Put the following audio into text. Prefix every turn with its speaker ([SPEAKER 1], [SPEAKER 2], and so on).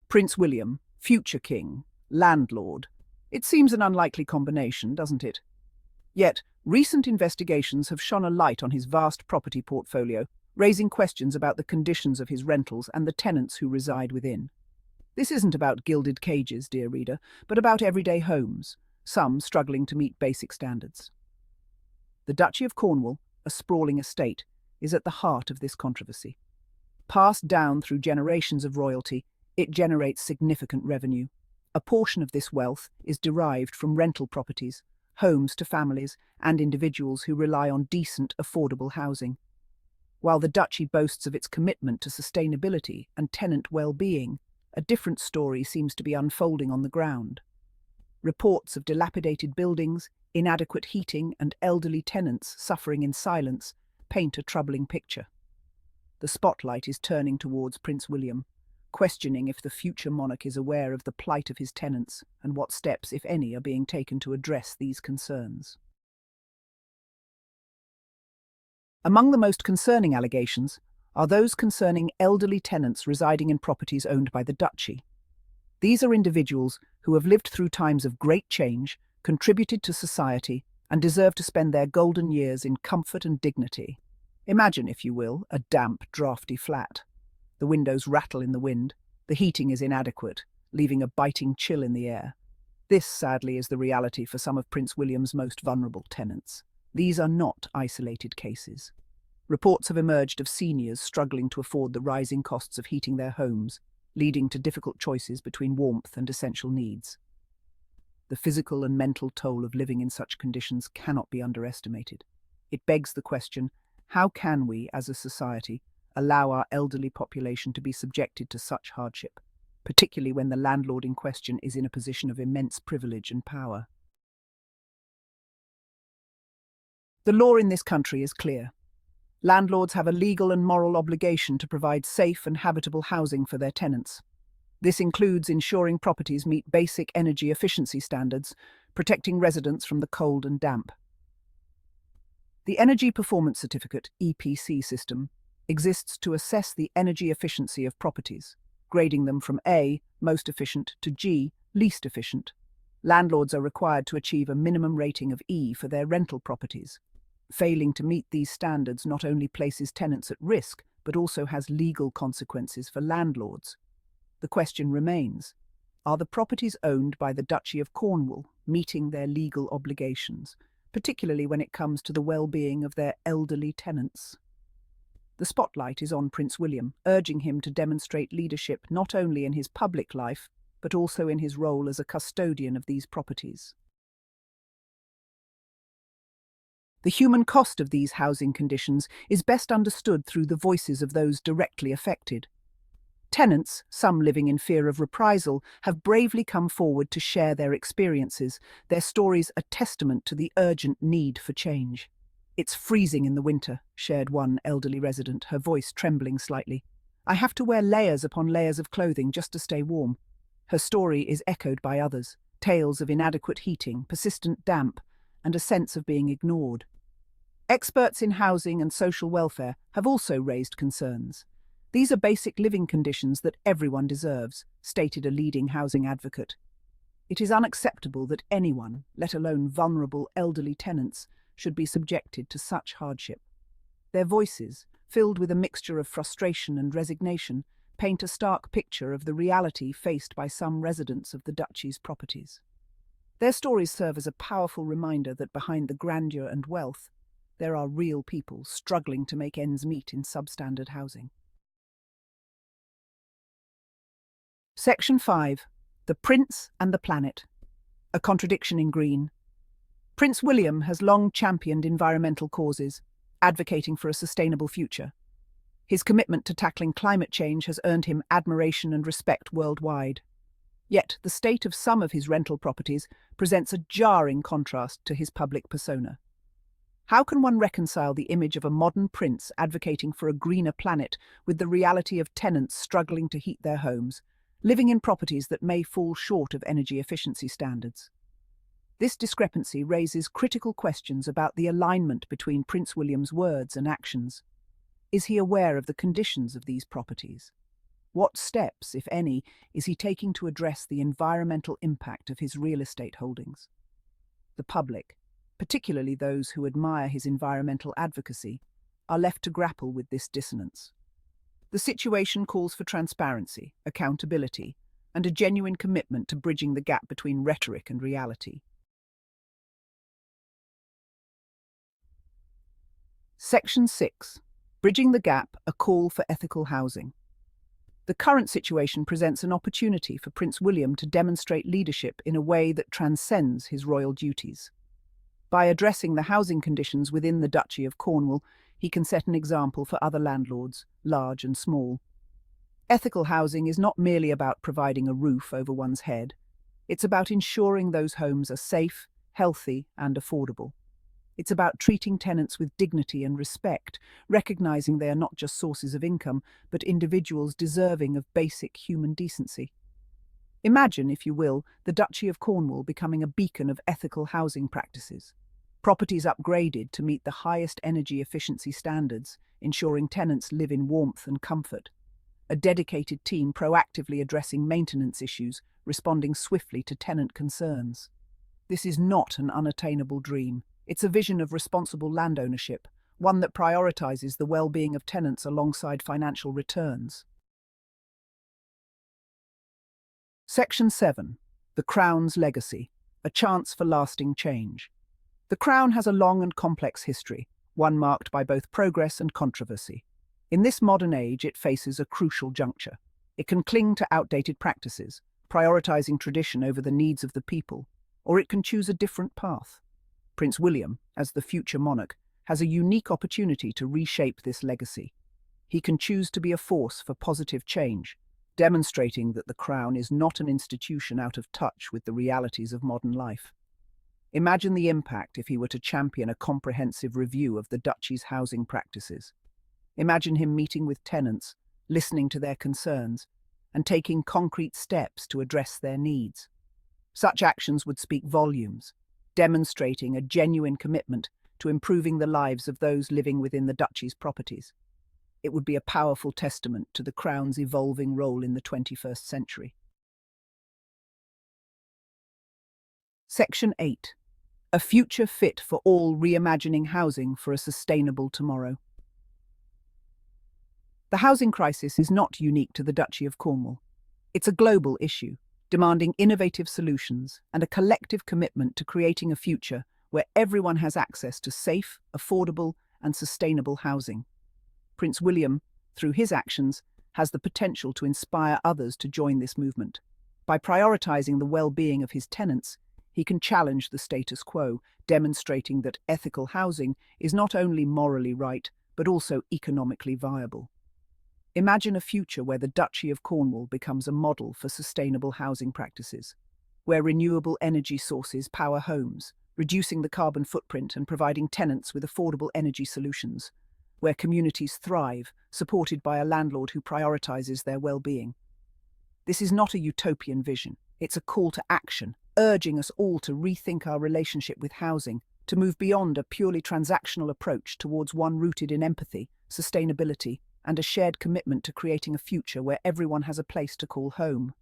[SPEAKER 1] Prince William, future king, landlord. It seems an unlikely combination, doesn't it? Yet, recent investigations have shone a light on his vast property portfolio, raising questions about the conditions of his rentals and the tenants who reside within. This isn't about gilded cages, dear reader, but about everyday homes, some struggling to meet basic standards. The Duchy of Cornwall, a sprawling estate, is at the heart of this controversy. Passed down through generations of royalty, it generates significant revenue. A portion of this wealth is derived from rental properties, homes to families and individuals who rely on decent, affordable housing. While the duchy boasts of its commitment to sustainability and tenant well-being, a different story seems to be unfolding on the ground. Reports of dilapidated buildings, inadequate heating, and elderly tenants suffering in silence paint a troubling picture. The spotlight is turning towards Prince William, questioning if the future monarch is aware of the plight of his tenants and what steps, if any, are being taken to address these concerns. Among the most concerning allegations are those concerning elderly tenants residing in properties owned by the duchy. These are individuals who have lived through times of great change, contributed to society, and deserve to spend their golden years in comfort and dignity. Imagine, if you will, a damp, draughty flat. The windows rattle in the wind, the heating is inadequate, leaving a biting chill in the air. This, sadly, is the reality for some of Prince William's most vulnerable tenants. These are not isolated cases. Reports have emerged of seniors struggling to afford the rising costs of heating their homes, leading to difficult choices between warmth and essential needs. The physical and mental toll of living in such conditions cannot be underestimated. It begs the question, how can we, as a society, allow our elderly population to be subjected to such hardship, particularly when the landlord in question is in a position of immense privilege and power? The law in this country is clear. Landlords have a legal and moral obligation to provide safe and habitable housing for their tenants. This includes ensuring properties meet basic energy efficiency standards, protecting residents from the cold and damp. The Energy Performance Certificate (EPC) system exists to assess the energy efficiency of properties, grading them from A, most efficient, to G, least efficient. Landlords are required to achieve a minimum rating of E for their rental properties. Failing to meet these standards not only places tenants at risk, but also has legal consequences for landlords. The question remains, are the properties owned by the Duchy of Cornwall meeting their legal obligations, particularly when it comes to the well-being of their elderly tenants? The spotlight is on Prince William, urging him to demonstrate leadership not only in his public life, but also in his role as a custodian of these properties. The human cost of these housing conditions is best understood through the voices of those directly affected. Tenants, some living in fear of reprisal, have bravely come forward to share their experiences, their stories a testament to the urgent need for change. "It's freezing in the winter," shared one elderly resident, her voice trembling slightly. "I have to wear layers upon layers of clothing just to stay warm." Her story is echoed by others, tales of inadequate heating, persistent damp, and a sense of being ignored. Experts in housing and social welfare have also raised concerns. "These are basic living conditions that everyone deserves," stated a leading housing advocate. "It is unacceptable that anyone, let alone vulnerable elderly tenants, should be subjected to such hardship." Their voices, filled with a mixture of frustration and resignation, paint a stark picture of the reality faced by some residents of the duchy's properties. Their stories serve as a powerful reminder that behind the grandeur and wealth, there are real people struggling to make ends meet in substandard housing. Section 5. The Prince and the Planet. A contradiction in green. Prince William has long championed environmental causes, advocating for a sustainable future. His commitment to tackling climate change has earned him admiration and respect worldwide. Yet, the state of some of his rental properties presents a jarring contrast to his public persona. How can one reconcile the image of a modern prince advocating for a greener planet with the reality of tenants struggling to heat their homes, living in properties that may fall short of energy efficiency standards? This discrepancy raises critical questions about the alignment between Prince William's words and actions. Is he aware of the conditions of these properties? What steps, if any, is he taking to address the environmental impact of his real estate holdings? The public, particularly those who admire his environmental advocacy, are left to grapple with this dissonance. The situation calls for transparency, accountability, and a genuine commitment to bridging the gap between rhetoric and reality. Section 6. Bridging the Gap, a Call for Ethical Housing. The current situation presents an opportunity for Prince William to demonstrate leadership in a way that transcends his royal duties. By addressing the housing conditions within the Duchy of Cornwall, he can set an example for other landlords, large and small. Ethical housing is not merely about providing a roof over one's head. It's about ensuring those homes are safe, healthy, and affordable. It's about treating tenants with dignity and respect, recognizing they are not just sources of income, but individuals deserving of basic human decency. Imagine, if you will, the Duchy of Cornwall becoming a beacon of ethical housing practices. Properties upgraded to meet the highest energy efficiency standards, ensuring tenants live in warmth and comfort. A dedicated team proactively addressing maintenance issues, responding swiftly to tenant concerns. This is not an unattainable dream. It's a vision of responsible land ownership, one that prioritizes the well-being of tenants alongside financial returns. Section 7. The Crown's Legacy, a Chance for Lasting Change. The Crown has a long and complex history, one marked by both progress and controversy. In this modern age, it faces a crucial juncture. It can cling to outdated practices, prioritizing tradition over the needs of the people, or it can choose a different path. Prince William, as the future monarch, has a unique opportunity to reshape this legacy. He can choose to be a force for positive change, demonstrating that the Crown is not an institution out of touch with the realities of modern life. Imagine the impact if he were to champion a comprehensive review of the Duchy's housing practices. Imagine him meeting with tenants, listening to their concerns, and taking concrete steps to address their needs. Such actions would speak volumes, demonstrating a genuine commitment to improving the lives of those living within the Duchy's properties. It would be a powerful testament to the Crown's evolving role in the 21st century. Section 8. A Future Fit for All, Reimagining Housing for a Sustainable Tomorrow. The housing crisis is not unique to the Duchy of Cornwall. It's a global issue, demanding innovative solutions and a collective commitment to creating a future where everyone has access to safe, affordable, and sustainable housing. Prince William, through his actions, has the potential to inspire others to join this movement. By prioritizing the well-being of his tenants, he can challenge the status quo, demonstrating that ethical housing is not only morally right, but also economically viable. Imagine a future where the Duchy of Cornwall becomes a model for sustainable housing practices, where renewable energy sources power homes, reducing the carbon footprint and providing tenants with affordable energy solutions, where communities thrive, supported by a landlord who prioritizes their well-being. This is not a utopian vision. It's a call to action, urging us all to rethink our relationship with housing, to move beyond a purely transactional approach towards one rooted in empathy, sustainability, and a shared commitment to creating a future where everyone has a place to call home.